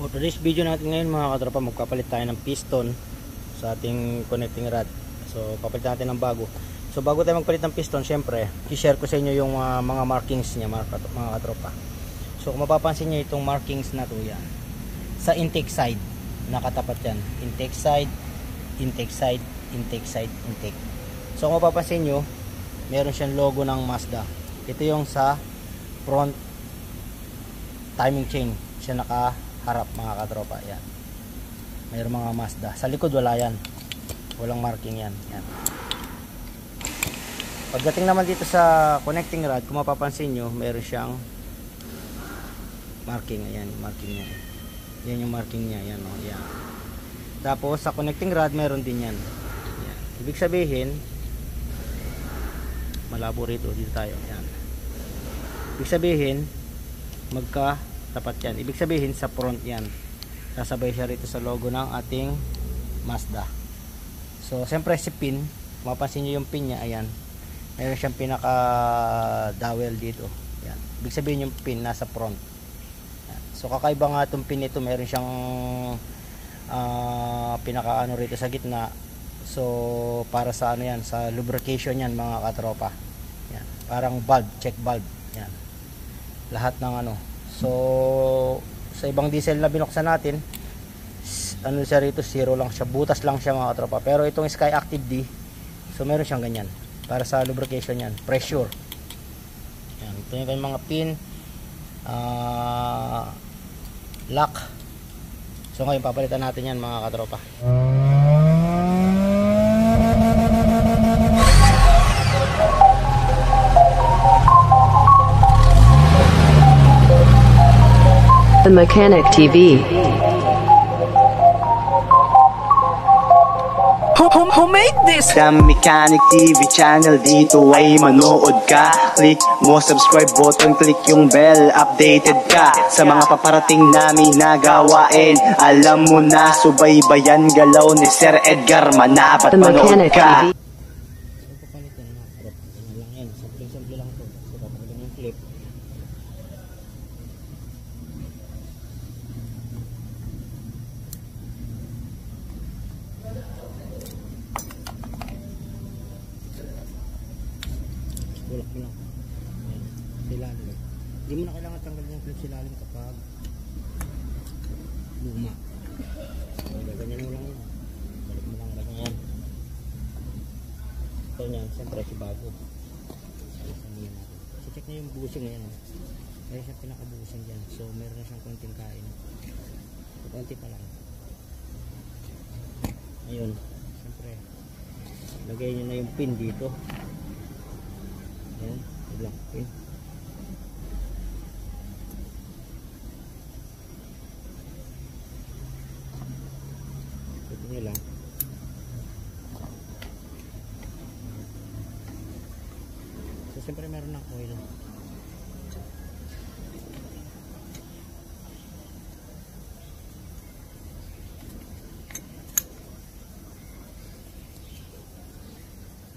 For today's video natin ngayon mga katropa, magpapalit tayo ng piston sa ating connecting rod. So papalit natin ng bago. So bago tayo magpalit ng piston, syempre i-share ko sa inyo yung mga markings niya mga katropa. So kung mapapansin niyo itong markings na to, yan sa intake side, nakatapat yan. Intake side, intake side, intake side, intake. So kung mapapansin niyo, meron siyang logo ng Mazda. Ito yung sa front timing chain, siya nakaharap mga katropa. Yan, mayroong mga Mazda. Sa likod wala yan, walang marking yan. Yan. Pagdating naman dito sa connecting rod, kung mapapansin nyo, meron siyang marking. Ayan yung marking niya. Yan yung marking niya. Yan, oh, yan. Tapos sa connecting rod meron din yan. Yan. Ibig sabihin, malabo rito, dito tayo. Yan. Ibig sabihin, magkatapat yan. Ibig sabihin sa front yan, kasabay siya rito sa logo ng ating Mazda. So siyempre si pin, mapapansin nyo yung pin niya. Ayan, meron siyang pinaka dowel dito. Yan. Ibig sabihin yung pin nasa front. Yan. So kakaiba nga itong pin nito, meron siyang pinaka ano rito sa gitna. So para sa ano yan, sa lubrication yan mga katropa. Yan. Parang valve, check valve. Yan. Lahat ng ano. So sa ibang diesel na binuksan natin, ano siya rito, zero lang siya, butas lang siya mga katropa. Pero itong Sky Active D, so meron siyang ganyan para sa lubrication yan, pressure. Yan, ito yung mga pin, lock. So ngayon papalitan natin yan mga katropa. The Mechanic TV. Who made this? The Mechanic TV channel, dito ay manood ka. Click mo subscribe button, click yung bell, updated ka sa mga paparating namin na gawain. Alam mo na, subaybayan galaw ni Sir Edgar, manapat The manood Mechanic ka. TV. Simple lang to. So papalitan yung clip. Tulak mo lang. Ayan. Silalim. Hindi mo na kailangan tanggalin yung clip silalim kapag luma. So ganyan mo lang yun. Balik mo lang ganyan. Ito niyan, siyempre si bago. So check na yung busing ngayon. Meron siyang pinakabusing dyan. So meron na siyang konting kain. So konti pa lang. Ayun. Siyempre lagay nyo na yung pin dito. Ayan. Iblang pin. Ito nyo lang. So siyempre meron ng oil.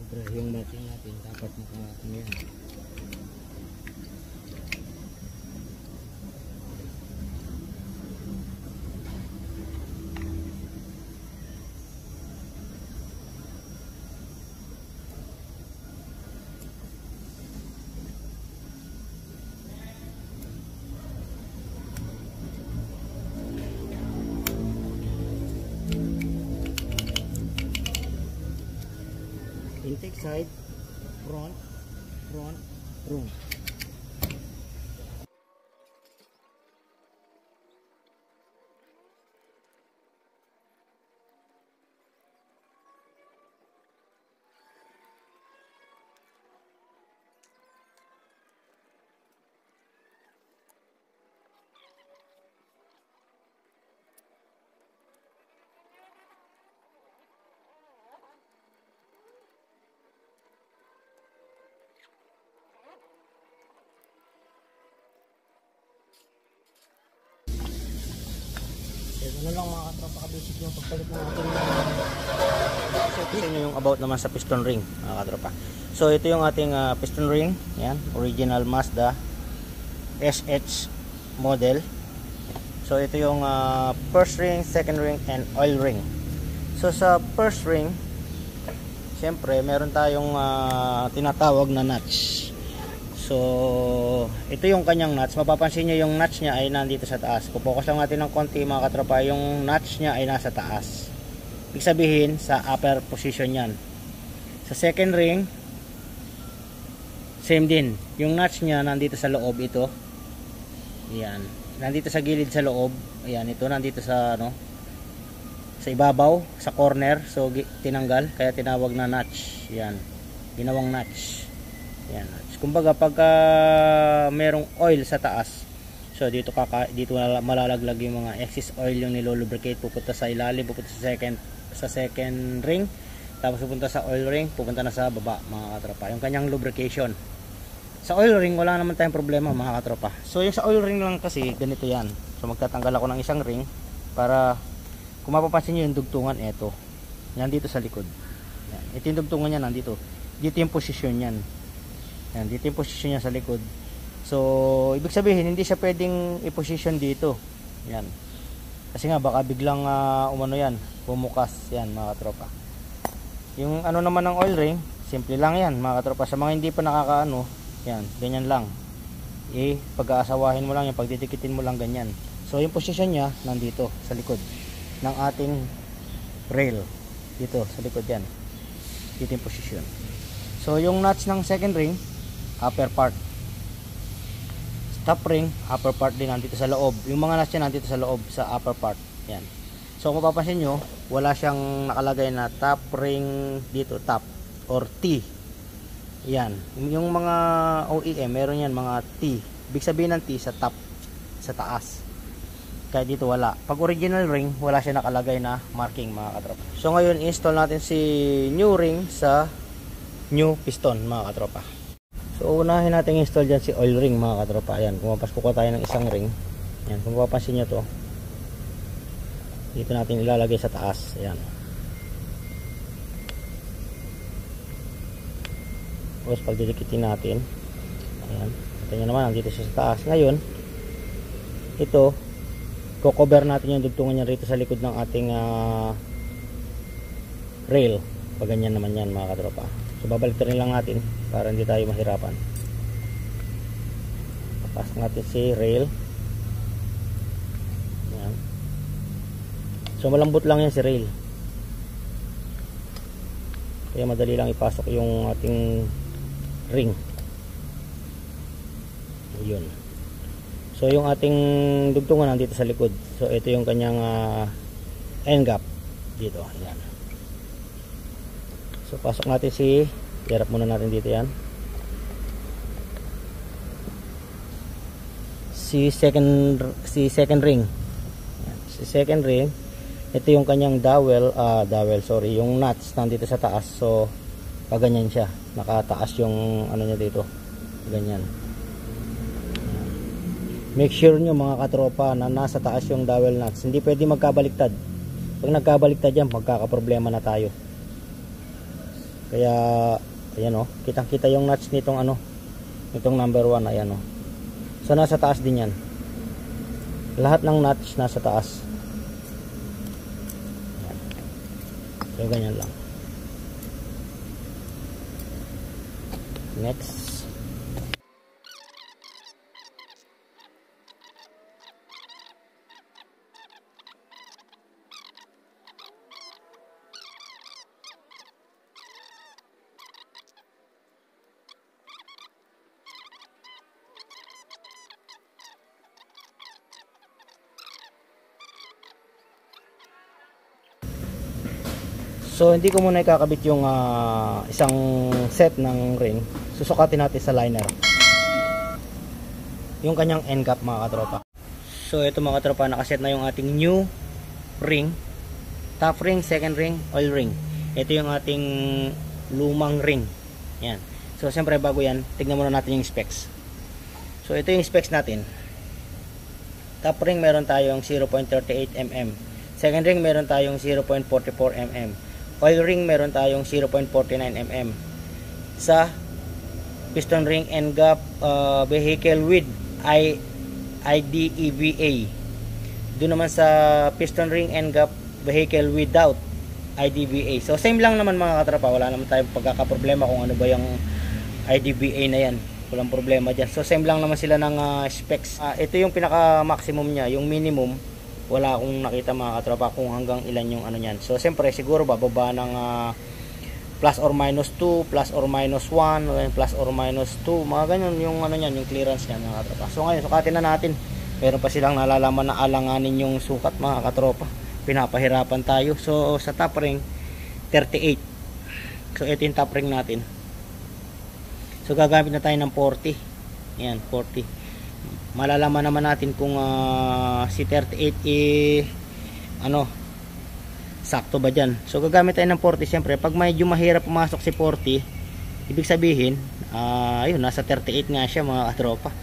Siyempre yung matching natin dapat makaano yan. Intake side, front, front, front. Ano lang mga katropa, ka-basic yung pagpalit ng ating so ito yung about naman sa piston ring mga katropa. So ito yung ating piston ring, yan, original Mazda SH model. So ito yung first ring, second ring, and oil ring. So sa first ring, syempre meron tayong tinatawag na nuts. So ito yung kanyang nuts. Mapapansin nyo yung nuts nya ay nandito sa taas. Kupokus lang natin ng konti mga katropa. Yung nuts nya ay nasa taas. Ibig sabihin sa upper position yan. Sa second ring, same din. Yung nuts nya nandito sa loob ito. Yan. Nandito sa gilid sa loob. Ayan, ito nandito sa sa ibabaw, sa corner. So tinanggal, kaya tinawag na notch. Yan. Ginawang notch. Yan. Kumbaga pagka merong oil sa taas, so dito malalaglag yung mga excess oil yung nilolubricate, pupunta sa ilalim, pupunta sa second ring, tapos pupunta sa oil ring, pupunta na sa baba mga katropa. Yung kanyang lubrication. Sa oil ring wala naman tayong problema mga katropa. So yung sa oil ring lang kasi ganito yan. So magtatanggal ako ng isang ring para kung mapapansin nyo yung dugtungan, eto nandito sa likod. Yan. Ito yung dugtungan niya nandito. Dito yung posisyon yan. Yan, dito yung posisyon niya sa likod. So ibig sabihin hindi siya pwedeng i-position dito. Yan. Kasi nga baka biglang umano yan, bumukas yan mga katropa. Yung ano naman ng oil ring, simple lang yan mga katropa. Sa mga hindi pa nakakaano, yan, ganyan lang. Pag-aasawahin mo lang yung pagdidikitin mo lang ganyan. So yung posisyon niya nandito sa likod ng ating rail. Dito sa likod yan. Dito yung posisyon. So yung nuts ng second ring, upper part. Top ring, upper part din nandito sa loob. Yung mga nuts yan nandito sa loob sa upper part. Yan. So kung mapapansin nyo, wala siyang nakalagay na top ring dito, top or T. Yan. Yung mga OEM, meron yan mga T. Ibig sabihin ng T sa top, sa taas. Kaya dito wala. Pag original ring, wala siya nakalagay na marking mga katropa. So ngayon, install natin si new ring sa new piston mga katropa. So unahin natin install dyan si oil ring mga katropa. Ayan, kumapasko ko tayo ng isang ring. Ayan, kung mapapansin nyo to, dito natin ilalagay sa taas. Ayan. Tapos pagdidikitin natin, ayan, ito nyo naman dito sa taas. Ngayon ito, ko-cover natin yung dugtungan niya rito sa likod ng ating rail. Pag ganyan naman yan mga katropa. So babalik rin lang natin para hindi tayo mahirapan. Papasok natin si rail. Ayan. So malambot lang yan si rail, kaya madali lang ipasok yung ating ring. Yun. So yung ating dugtungan nandito sa likod. So ito yung kanyang end gap dito. Ayan. So pasok natin i-harap muna natin dito yan. Si second ring. Ayan. Si second ring, ito yung kanyang dowel, yung nuts nandito sa taas. So pag ganyan siya, nakataas yung ano niya dito. Ganyan. Ayan. Make sure nyo mga katropa na nasa taas yung dowel nuts. Hindi pwede magkabaliktad. Pag nagkabaliktad yan, magkakaproblema na tayo. Kaya ayan kitang kita yung nuts nitong nitong number 1. Ayan so nasa taas din yan. Lahat ng nuts nasa taas. Ayan. So ganyan lang. Next. So hindi ko muna ikakabit yung isang set ng ring. Susukatin natin sa liner yung kanyang end cap mga katropa. So ito mga katropa, nakaset na yung ating new ring, top ring, second ring, oil ring. Ito yung ating lumang ring. Yan. So siyempre bago yan, tignan muna natin yung specs. So ito yung specs natin. Top ring meron tayong 0.38 mm. Second ring meron tayong 0.44 mm. Oil ring meron tayong 0.49 mm. Sa piston ring end gap vehicle width IDEVA Doon naman sa piston ring end gap vehicle without IDBA. So same lang naman mga katropa, wala naman tayong pagkakaproblema kung ano ba yung IDBA na yan, walang problema dyan. So same lang naman sila ng specs. Ito yung pinaka maximum nya, yung minimum wala akong nakita mga katropa kung hanggang ilan yung ano nyan. So siyempre siguro bababa ng plus or minus 2, plus or minus 1, plus or minus 2, mga ganyan yung ano nyan, yung clearance nyan mga katropa. So ngayon sukatin na natin. Meron pa silang nalalaman na alanganin yung sukat mga katropa, pinapahirapan tayo. So sa top ring 38, so ito yung top ring natin. So gagamit na tayo ng 40. Yan, 40. Malalaman naman natin kung si 38 ano, sakto ba dyan. So gagamit tayo ng 40. Siyempre pag medyo mahirap pumasok si 40, ibig sabihin ayun, nasa 38 nga siya mga katropa.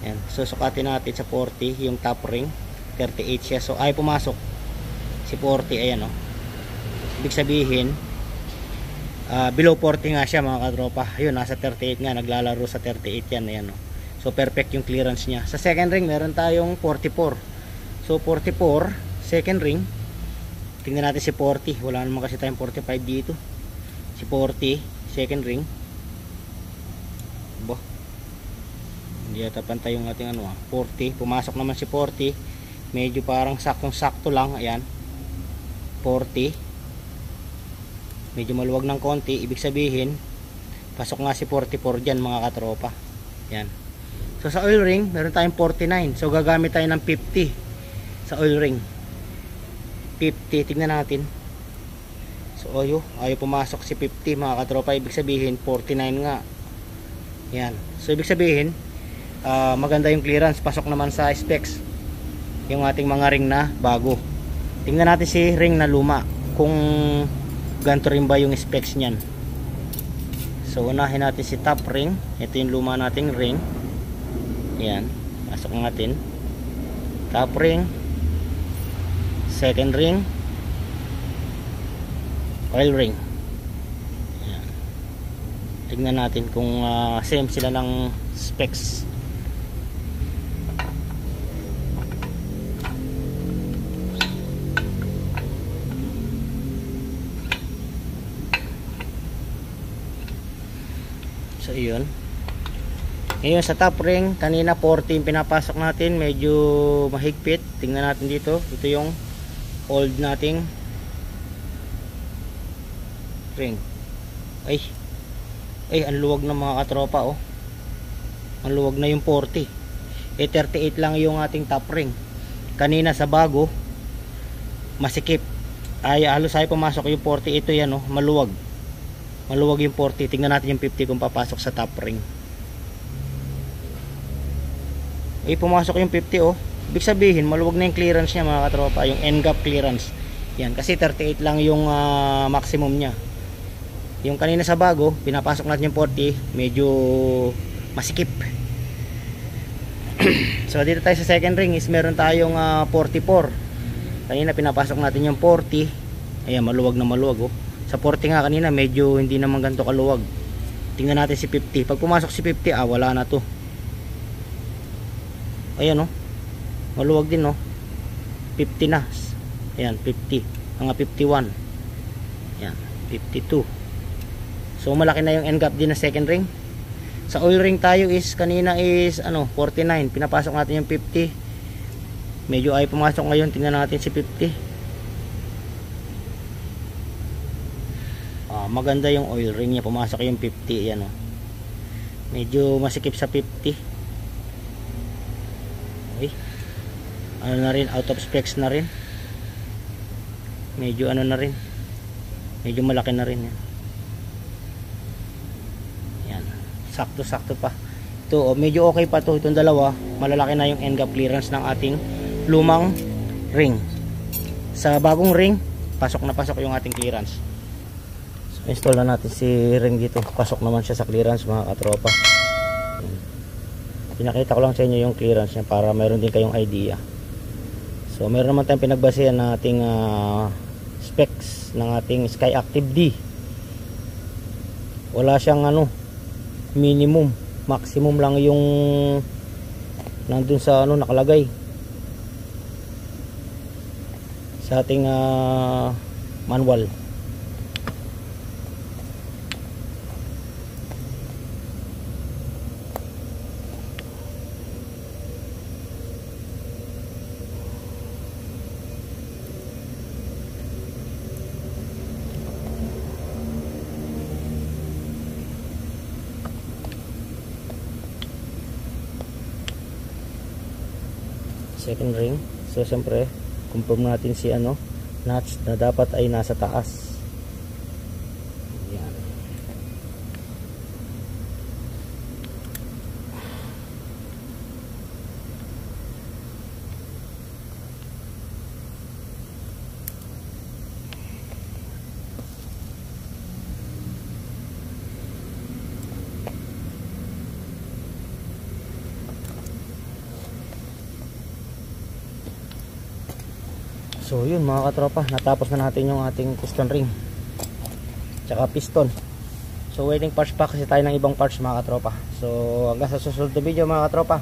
Yan. So sukatin natin sa 40 yung top ring, 38 siya. So ay pumasok si 40, ayan o. Ibig sabihin below 40 nga siya mga katropa. Ayun, nasa 38 nga, naglalaro sa 38 yan, ayan o. So perfect yung clearance niya. Sa second ring meron tayong 44. So 44 second ring. Tingnan natin si 40. Wala naman kasi tayong 45 dito. Si 40 second ring. Bo. Hindi yata pantay yung ating ano 40. Pumasok naman si 40. Medyo parang saktong-sakto lang. Ayan. 40. Medyo maluwag ng konti. Ibig sabihin pasok nga si 44 dyan mga katropa. Yan. So sa oil ring meron tayong 49. So gagamit tayo ng 50 sa oil ring. 50, tingnan natin. So ayaw pumasok si 50 mga katropa. Ibig sabihin 49 nga. Yan. So ibig sabihin maganda yung clearance. Pasok naman sa specs yung ating mga ring na bago. Tingnan natin si ring na luma kung ganito rin ba yung specs nyan. So unahin natin si top ring. Ito yung luma nating ring. Ayan, pasok natin top ring, second ring, oil ring. Ayan. Tignan natin kung same sila ng specs. So yun. Ngayon sa top ring, kanina 40 yung pinapasok natin, medyo mahigpit. Tingnan natin dito. Ito yung old nating ring. Ay, ang luwag ng mga katropa oh. Ang luwag na yung 40. 38 lang yung ating top ring. Kanina sa bago, masikip. Halos ay pumasok yung 40. Ito yan oh, maluwag. Maluwag yung 40. Tingnan natin yung 50 kung papasok sa top ring. Pumasok yung 50 oh. Ibig sabihin maluwag na yung clearance niya mga katropa, yung end gap clearance. Yan, kasi 38 lang yung maximum niya. Yung kanina sa bago, pinapasok natin yung 40, medyo masikip. So dito tayo sa second ring is meron tayong 44. Kanina pinapasok natin yung 40. Ayan, maluwag na maluwag oh. Sa 40 nga kanina medyo hindi naman ganito kaluwag. Tingnan natin si 50. Pag pumasok si 50, wala na to. Ayan oh, maluwag din oh, 50 na. Ayan, 50, mga 51. Ayan, 52. So malaki na yung end gap din na second ring. Sa oil ring tayo is kanina is 49, pinapasok natin yung 50. Medyo ay pumasok ngayon. Tingnan natin si 50. Maganda yung oil ring niya, pumasok yung 50. Ayan oh, medyo masikip sa 50. Okay. Ano na rin, out of specs na rin. Medyo na rin. Medyo malaki na rin yan. Yan. Sakto-sakto pa. Ito, medyo okay pa to. Itong dalawa, malalaki na yung end gap clearance ng ating lumang ring. Sa bagong ring, pasok na pasok yung ating clearance. So, install na natin si ring dito. Pasok naman siya sa clearance mga katropa. Pinakita ko lang sa inyo yung clearance niya para meron din kayong idea. So meron naman tayong pinagbasehan na ating specs ng ating Sky Active D. Wala siyang minimum, maximum lang yung nandun sa nakalagay. sa ating manual. Second ring. So siyempre confirm natin si notch na dapat ay nasa taas. Yan. So yun mga katropa, natapos na natin yung ating piston ring tsaka piston. So waiting parts pa kasi tayo ng ibang parts mga katropa. So hanggang sa susunod na video mga katropa.